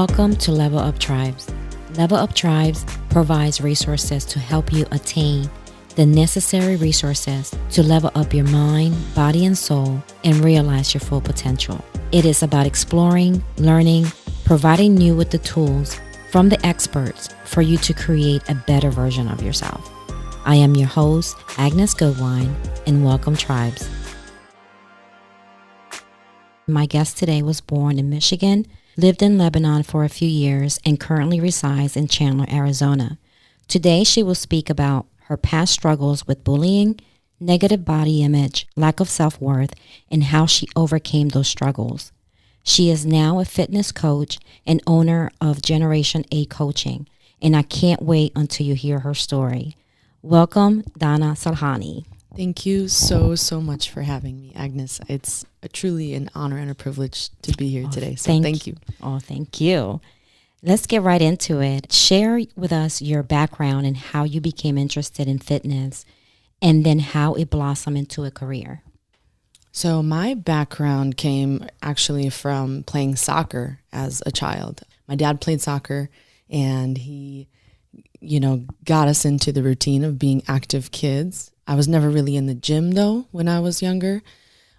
Welcome to Level Up Tribes. Level Up Tribes provides resources to help you attain the necessary resources to level up your mind, body, and soul and realize your full potential. It is about exploring, learning, providing you with the tools from the experts for you to create a better version of yourself. I am your host, Agnes Goodwine, and welcome, Tribes. My guest today was born in Michigan, lived in Lebanon for a few years, and currently resides in Chandler, Arizona. Today, she will speak about her past struggles with bullying, negative body image, lack of self-worth, and how she overcame those struggles. She is now a fitness coach and owner of Generation A Coaching, and I can't wait until you hear her story. Welcome, Danna Salhani. Thank you so much for having me, Agnes. It's truly an honor and a privilege to be here today. So thank you. Oh, thank you. Let's get right into it. Share with us your background and how you became interested in fitness and then how it blossomed into a career. So my background came actually from playing soccer as a child. My dad played soccer and he, got us into the routine of being active kids. I was never really in the gym though when I was younger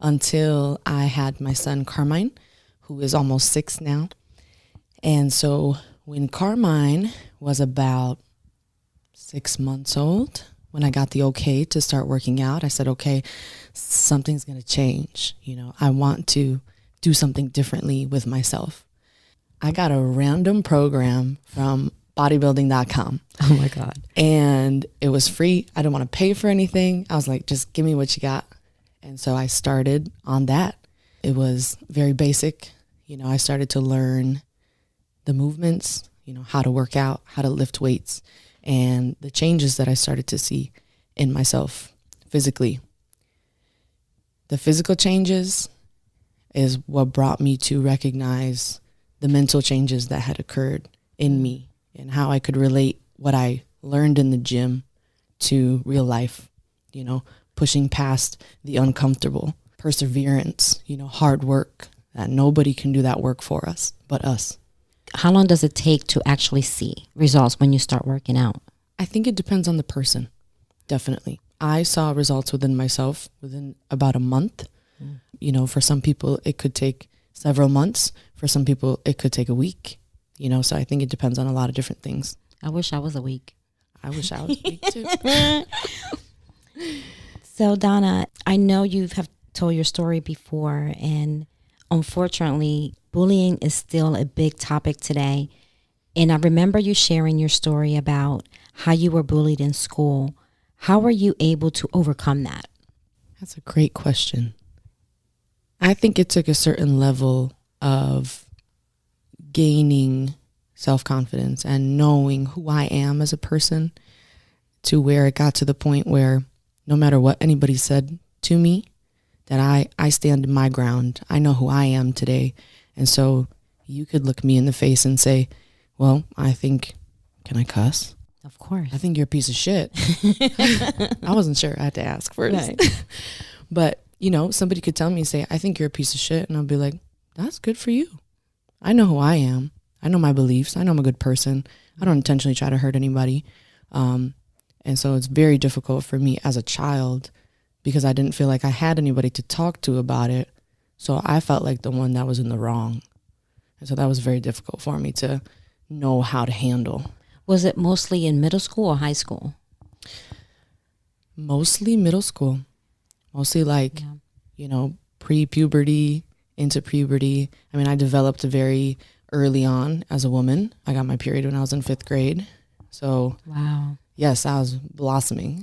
until I had my son Carmine, who is almost 6 now. And so when Carmine was about 6 months old, when I got the okay to start working out, I said, okay, something's going to change. I want to do something differently with myself. I got a random program from bodybuilding.com. Oh my God. And it was free. I didn't want to pay for anything. I was like, just give me what you got. And so I started on that. It was very basic. I started to learn the movements, how to work out, how to lift weights, and the changes that I started to see in myself physically. The physical changes is what brought me to recognize the mental changes that had occurred in me and how I could relate what I learned in the gym to real life, pushing past the uncomfortable, perseverance, hard work, that nobody can do that work for us but us. How long does it take to actually see results when you start working out? I think it depends on the person, definitely. I saw results within myself within about a month. For some people, it could take several months. For some people, it could take a week. So I think it depends on a lot of different things. I wish I was a week. I wish I was a week too. So Danna, I know you have told your story before, and unfortunately, bullying is still a big topic today. And I remember you sharing your story about how you were bullied in school. How were you able to overcome that? That's a great question. I think it took a certain level of gaining self-confidence and knowing who I am as a person to where it got to the point where no matter what anybody said to me, that I stand my ground. I know who I am today. And so you could look me in the face and say, well, can I cuss? Of course. I think you're a piece of shit. I wasn't sure. I had to ask first. Right. But, somebody could tell me, say, I think you're a piece of shit. And I'll be like, that's good for you. I know who I am. I know my beliefs. I know I'm a good person. I don't intentionally try to hurt anybody. And so it's very difficult for me as a child because I didn't feel like I had anybody to talk to about it. So I felt like the one that was in the wrong. And so that was very difficult for me to know how to handle. Was it mostly in middle school or high school? Mostly middle school. Mostly pre-puberty into puberty. I mean, I developed very early on as a woman. I got my period when I was in 5th grade. So wow. Yes, I was blossoming,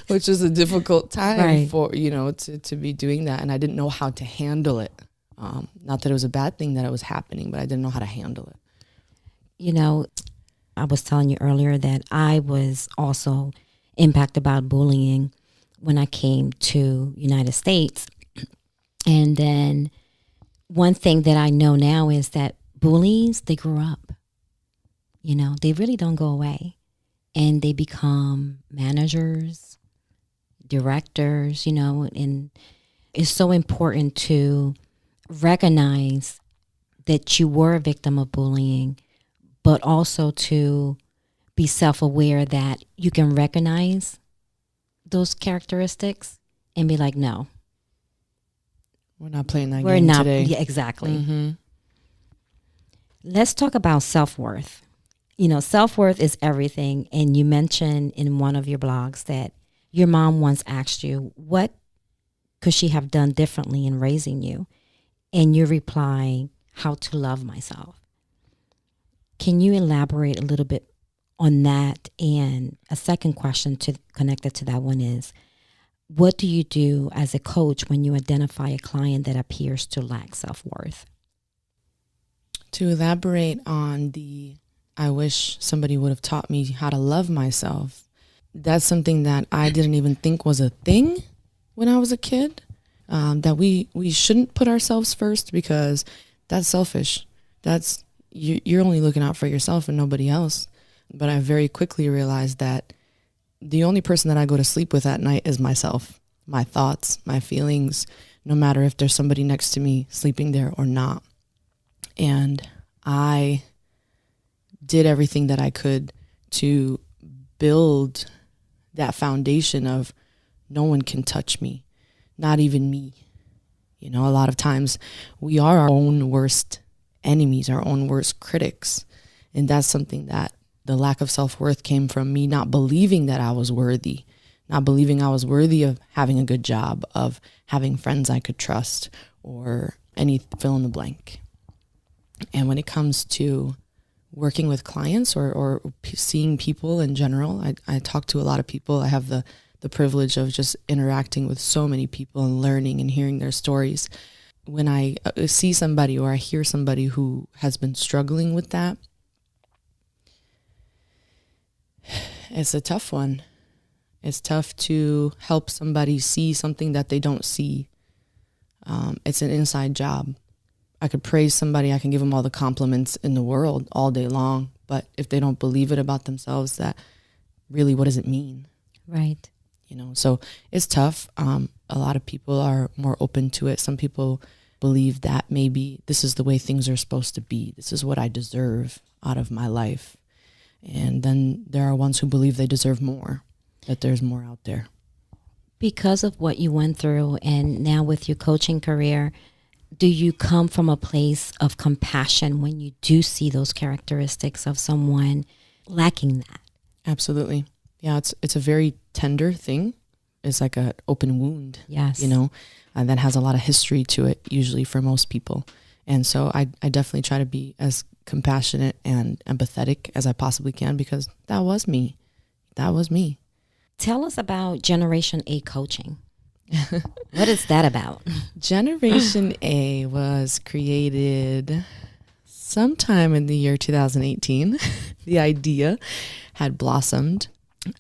which is a difficult time for, to be doing that. And I didn't know how to handle it. Not that it was a bad thing that it was happening, but I didn't know how to handle it. I was telling you earlier that I was also impacted by bullying when I came to United States. And then one thing that I know now is that bullies, they grow up. They really don't go away. And they become managers, directors, and it's so important to recognize that you were a victim of bullying, but also to be self-aware that you can recognize those characteristics and be like, no, we're not playing that we're game not. today. Yeah, exactly. Mm-hmm. Let's talk about self-worth. You know, self-worth is everything. And you mentioned in one of your blogs that your mom once asked you, what could she have done differently in raising you? And you reply, how to love myself. Can you elaborate a little bit on that? And a second question connected to that one is, what do you do as a coach when you identify a client that appears to lack self-worth? To elaborate on I wish somebody would have taught me how to love myself. That's something that I didn't even think was a thing when I was a kid, that we shouldn't put ourselves first because that's selfish. That's you're only looking out for yourself and nobody else. But I very quickly realized that the only person that I go to sleep with at night is myself, my thoughts, my feelings, no matter if there's somebody next to me sleeping there or not. And I did everything that I could to build that foundation of no one can touch me, not even me. You know, a lot of times we are our own worst enemies, our own worst critics. And that's something that the lack of self-worth came from me not believing that I was worthy, not believing I was worthy of having a good job, of having friends I could trust, or any fill in the blank. And when it comes to working with clients or seeing people in general, I talk to a lot of people. I have the privilege of just interacting with so many people and learning and hearing their stories. When I see somebody or I hear somebody who has been struggling with that, it's a tough one. It's tough to help somebody see something that they don't see. It's an inside job. I could praise somebody, I can give them all the compliments in the world all day long, but if they don't believe it about themselves, that really, what does it mean? Right. You know, so it's tough. A lot of people are more open to it. Some people believe that maybe this is the way things are supposed to be. This is what I deserve out of my life. And then there are ones who believe they deserve more, that there's more out there. Because of what you went through and now with your coaching career, do you come from a place of compassion when you do see those characteristics of someone lacking that? Absolutely. Yeah, it's a very tender thing. It's like an open wound. Yes. You know, and that has a lot of history to it, usually for most people. And so I definitely try to be as compassionate and empathetic as I possibly can, because that was me. That was me. Tell us about Generation A coaching. What is that about? Generation A was created sometime in the year 2018. The idea had blossomed.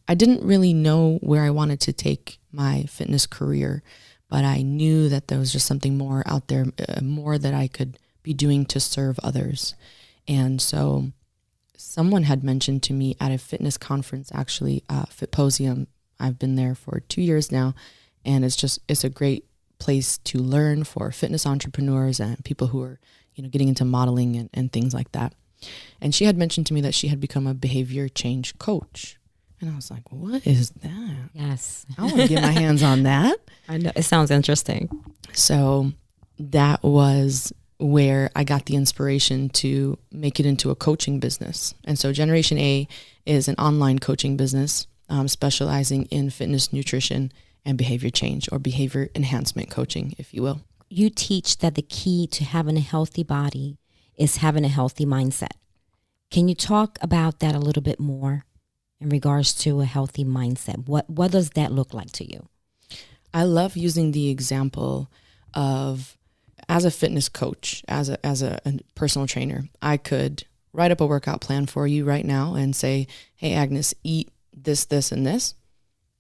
I didn't really know where I wanted to take my fitness career, but I knew that there was just something more out there, more that I could be doing to serve others. And so someone had mentioned to me at a fitness conference, actually, Fitposium. I've been there for 2 years now, and it's a great place to learn for fitness entrepreneurs and people who are, getting into modeling and things like that. And she had mentioned to me that she had become a behavior change coach. And I was like, what is that? Yes. I want to get my hands on that. I know. It sounds interesting. So that was where I got the inspiration to make it into a coaching business. And so Generation A is an online coaching business specializing in fitness, nutrition, and behavior change, or behavior enhancement coaching, if you will. You teach that the key to having a healthy body is having a healthy mindset. Can you talk about that a little bit more in regards to a healthy mindset? What does that look like to you? I love using the example of, as a fitness coach, as a personal trainer, I could write up a workout plan for you right now and say, hey, Agnes, eat this, this, and this,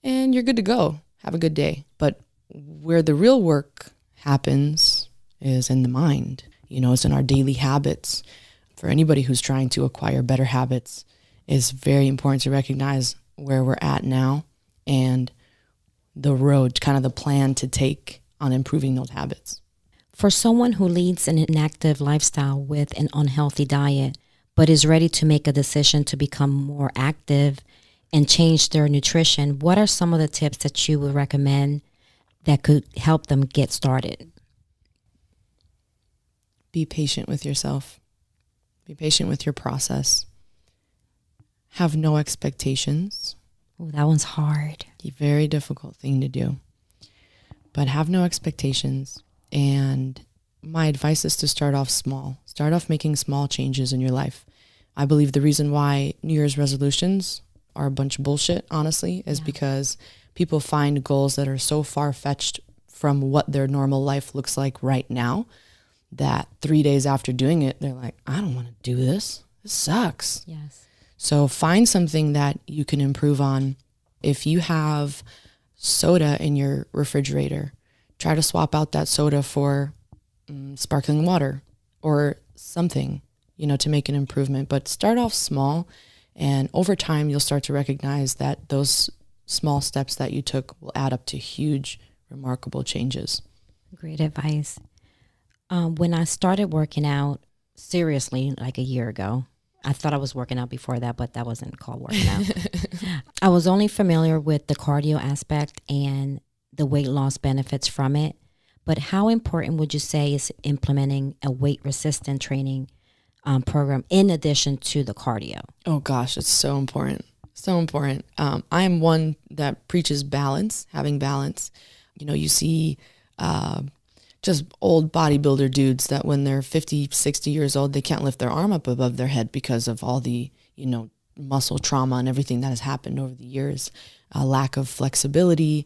and you're good to go. Have a good day. But where the real work happens is in the mind. It's in our daily habits. For anybody who's trying to acquire better habits, it's very important to recognize where we're at now and the road, kind of the plan to take on improving those habits. For someone who leads an inactive lifestyle with an unhealthy diet, but is ready to make a decision to become more active and change their nutrition, what are some of the tips that you would recommend that could help them get started? Be patient with yourself. Be patient with your process. Have no expectations. Oh, that one's hard. A very difficult thing to do. But have no expectations. And my advice is to start off small. Start off making small changes in your life. I believe the reason why New Year's resolutions are a bunch of bullshit, honestly, is because people find goals that are so far-fetched from what their normal life looks like right now that 3 days after doing it, they're like, I don't want to do this. This sucks. Yes. So find something that you can improve on. If you have soda in your refrigerator, try to swap out that soda for sparkling water or something, to make an improvement. But start off small, and over time, you'll start to recognize that those small steps that you took will add up to huge, remarkable changes. Great advice. When I started working out seriously, like a year ago, I thought I was working out before that, but that wasn't called working out. I was only familiar with the cardio aspect and the weight loss benefits from it. But how important would you say is implementing a weight resistant training program in addition to the cardio? Oh gosh, it's so important. So important. I am one that preaches balance, having balance. You see just old bodybuilder dudes that when they're 50, 60 years old, they can't lift their arm up above their head because of all the, muscle trauma and everything that has happened over the years. Lack of flexibility,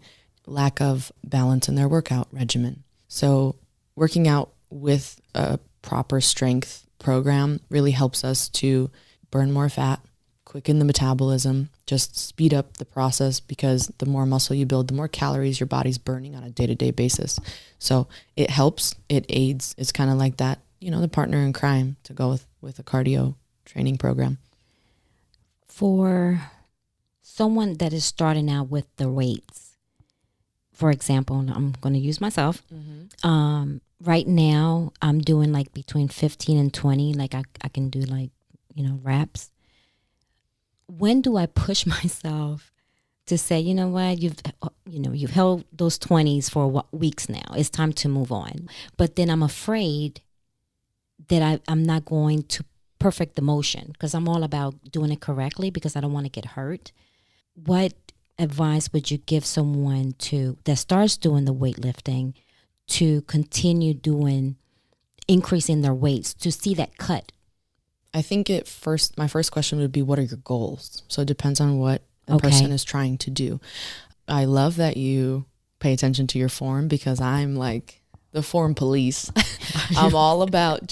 lack of balance in their workout regimen. So working out with a proper strength program really helps us to burn more fat, quicken the metabolism, just speed up the process, because the more muscle you build, the more calories your body's burning on a day-to-day basis. So it helps, it aids. It's kind of like that, the partner in crime to go with a cardio training program. For someone that is starting out with the weights, for example, and I'm going to use myself. Mm-hmm. Right now, I'm doing like between 15 and 20. Like I can do like, reps. When do I push myself to say, you know what, you've held those 20s for weeks now. It's time to move on. But then I'm afraid that I'm not going to perfect the motion, because I'm all about doing it correctly because I don't want to get hurt. What advice would you give someone that starts doing the weightlifting to continue increasing their weights, to see that cut? I think my first question would be, what are your goals? So it depends on what a person is trying to do. I love that you pay attention to your form, because I'm like the form police. I'm all about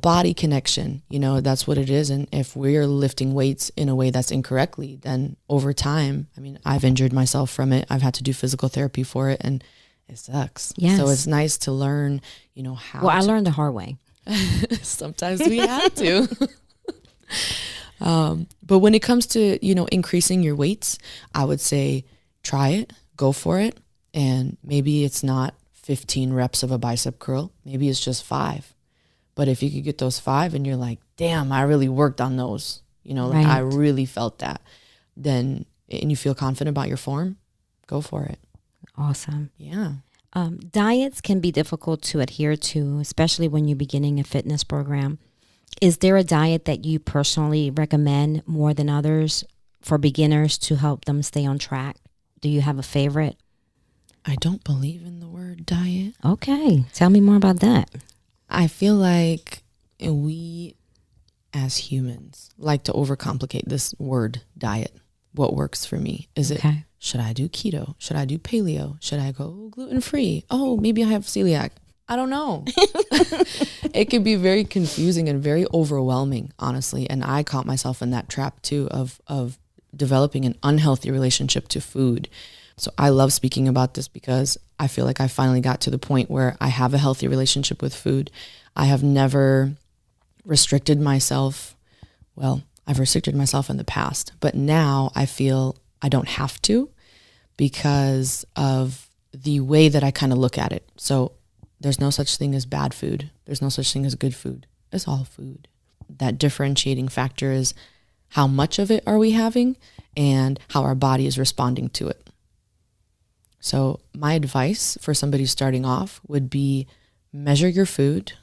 body connection, that's what it is. And if we're lifting weights in a way that's incorrectly, then over time, I've injured myself from it. I've had to do physical therapy for it, and it sucks. Yes. So it's nice to learn, how. Well, I learned the hard way. Sometimes we have to. But when it comes to, increasing your weights, I would say try it, go for it. And maybe it's not 15 reps of a bicep curl. Maybe it's just 5. But if you could get those 5 and you're like, damn, I really worked on those, right. I really felt that, and you feel confident about your form, go for it. Awesome. Yeah. Diets can be difficult to adhere to, especially when you're beginning a fitness program. Is there a diet that you personally recommend more than others for beginners to help them stay on track? Do you have a favorite? I don't believe in the word diet. Okay. Tell me more about that. I feel like we as humans like to overcomplicate this word diet. What works for me? Is it, should I do keto? Should I do paleo? Should I go gluten-free? Oh, maybe I have celiac. I don't know. It can be very confusing and very overwhelming, honestly. And I caught myself in that trap too of developing an unhealthy relationship to food. So I love speaking about this because I feel like I finally got to the point where I have a healthy relationship with food. I have never restricted myself. Well, I've restricted myself in the past, but now I feel I don't have to because of the way that I kind of look at it. So there's no such thing as bad food. There's no such thing as good food. It's all food. That differentiating factor is how much of it are we having and how our body is responding to it. So my advice for somebody starting off would be measure your food.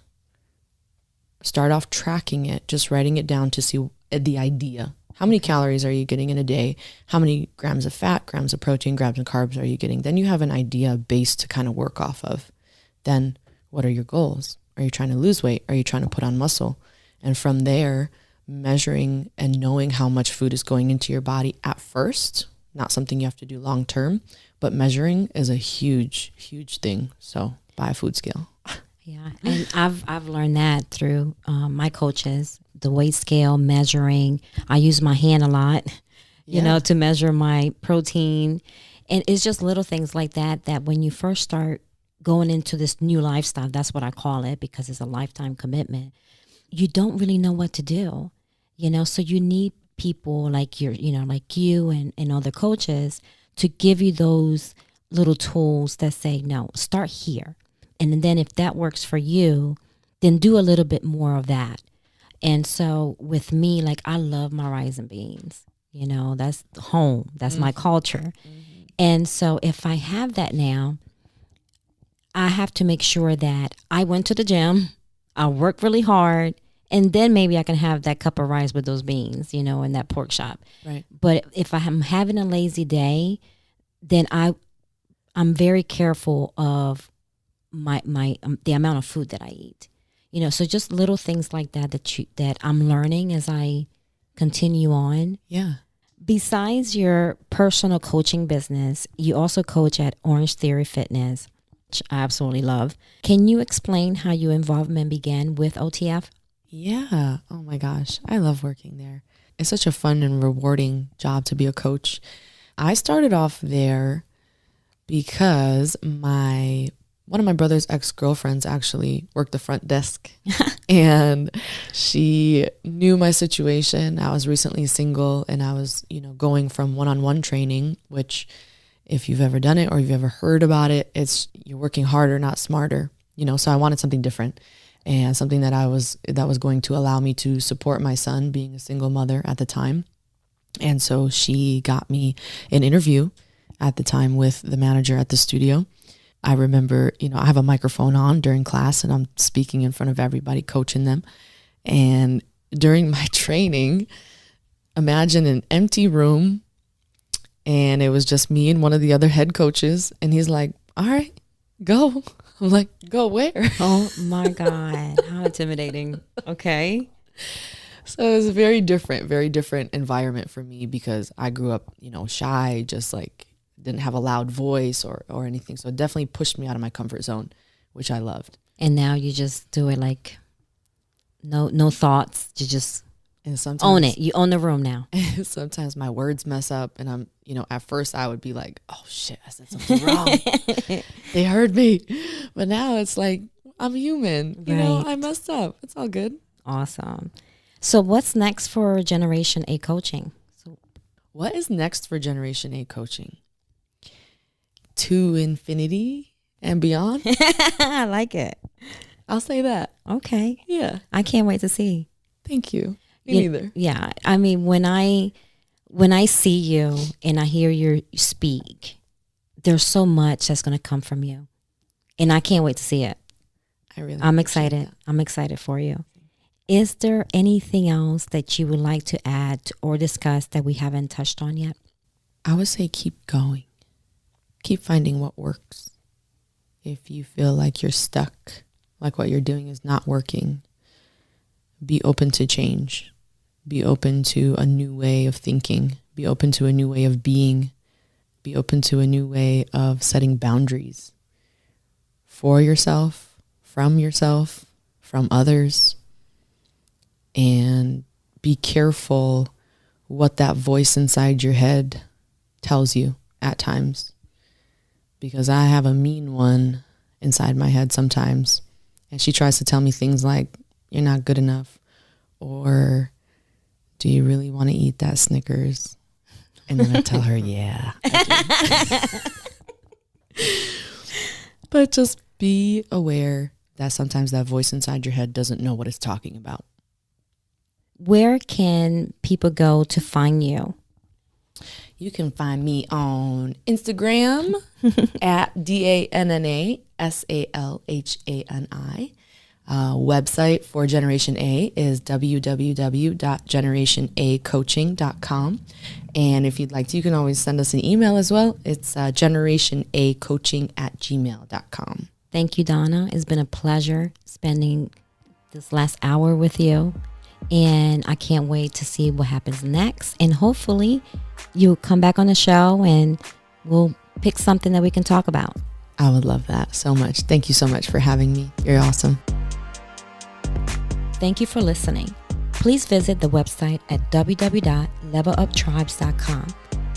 Start off tracking it, just writing it down to see the idea. How many calories are you getting in a day? How many grams of fat, grams of protein, grams of carbs are you getting? Then you have an idea base to kind of work off of. Then what are your goals? Are you trying to lose weight? Are you trying to put on muscle? And from there, measuring and knowing how much food is going into your body at first, not something you have to do long term, but measuring is a huge, huge thing. So buy a food scale. Yeah, and I've learned that through my coaches, the weight scale, measuring. I use my hand a lot, you know, to measure my protein. And it's just little things like that, that when you first start going into this new lifestyle, that's what I call it, because it's a lifetime commitment, you don't really know what to do, you know, so you need people like like you and other coaches to give you those little tools that say, no, start here. And then if that works for you, then do a little bit more of that. And so with me, like, I love my rice and beans, you know, that's home, that's my culture. And so if I have that now, I have to make sure that I went to the gym, I worked really hard, and then maybe I can have that cup of rice with those beans, you know, in that pork chop. Right. But if I'm having a lazy day, then I'm very careful of my the amount of food that I eat. You know, so just little things like that that I'm learning as I continue on. Yeah. Besides your personal coaching business, you also coach at Orange Theory Fitness, which I absolutely love. Can you explain how your involvement began with OTF? Yeah. Oh my gosh. I love working there. It's such a fun and rewarding job to be a coach. I started off there because one of my brother's ex-girlfriends actually worked the front desk and she knew my situation. I was recently single and I was, you know, going from one-on-one training, which if you've ever done it or you've ever heard about it, it's you're working harder, not smarter, you know, so I wanted something different and something that was going to allow me to support my son, being a single mother at the time. And so she got me an interview at the time with the manager at the studio. I remember, you know, I have a microphone on during class and I'm speaking in front of everybody, coaching them. And during my training, imagine an empty room and it was just me and one of the other head coaches. And he's like, all right, go. I'm like, go where? Oh my God. How intimidating. Okay. So it was a very different environment for me because I grew up, you know, shy, just like didn't have a loud voice or anything. So it definitely pushed me out of my comfort zone, which I loved. And now you just do it like no thoughts. You just and own it. You own the room now. Sometimes my words mess up and I'm, you know, at first I would be like, oh shit, I said something wrong. They heard me. But now it's like, I'm human. You know, I messed up. It's all good. Awesome. So what's next for Generation A coaching? What is next for Generation A coaching? To infinity and beyond. I like it. I'll say that. Okay. Yeah. I can't wait to see. Thank you. Me neither. Yeah. I mean, when I see you and I hear you speak, there's so much that's going to come from you. And I can't wait to see it. I'm excited. I'm excited for you. Is there anything else that you would like to add or discuss that we haven't touched on yet? I would say keep going. Keep finding what works. If you feel like you're stuck, like what you're doing is not working, be open to change. Be open to a new way of thinking. Be open to a new way of being. Be open to a new way of setting boundaries for yourself, from others. And be careful what that voice inside your head tells you at times. Because I have a mean one inside my head sometimes. And she tries to tell me things like, you're not good enough. Or, do you really want to eat that Snickers? And then I tell her, yeah, I do. But just be aware that sometimes that voice inside your head doesn't know what it's talking about. Where can people go to find you? You can find me on Instagram at DANNA SALHANI. Website for Generation A is www.generationacoaching.com. And if you'd like to, you can always send us an email as well. It's generationacoaching@gmail.com. Thank you, Danna. It's been a pleasure spending this last hour with you. And I can't wait to see what happens next. And hopefully you'll come back on the show and we'll pick something that we can talk about. I would love that so much. Thank you so much for having me. You're awesome. Thank you for listening. Please visit the website at www.leveluptribes.com.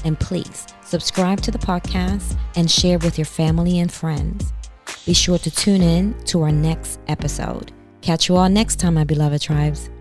And please subscribe to the podcast and share with your family and friends. Be sure to tune in to our next episode. Catch you all next time, my beloved tribes.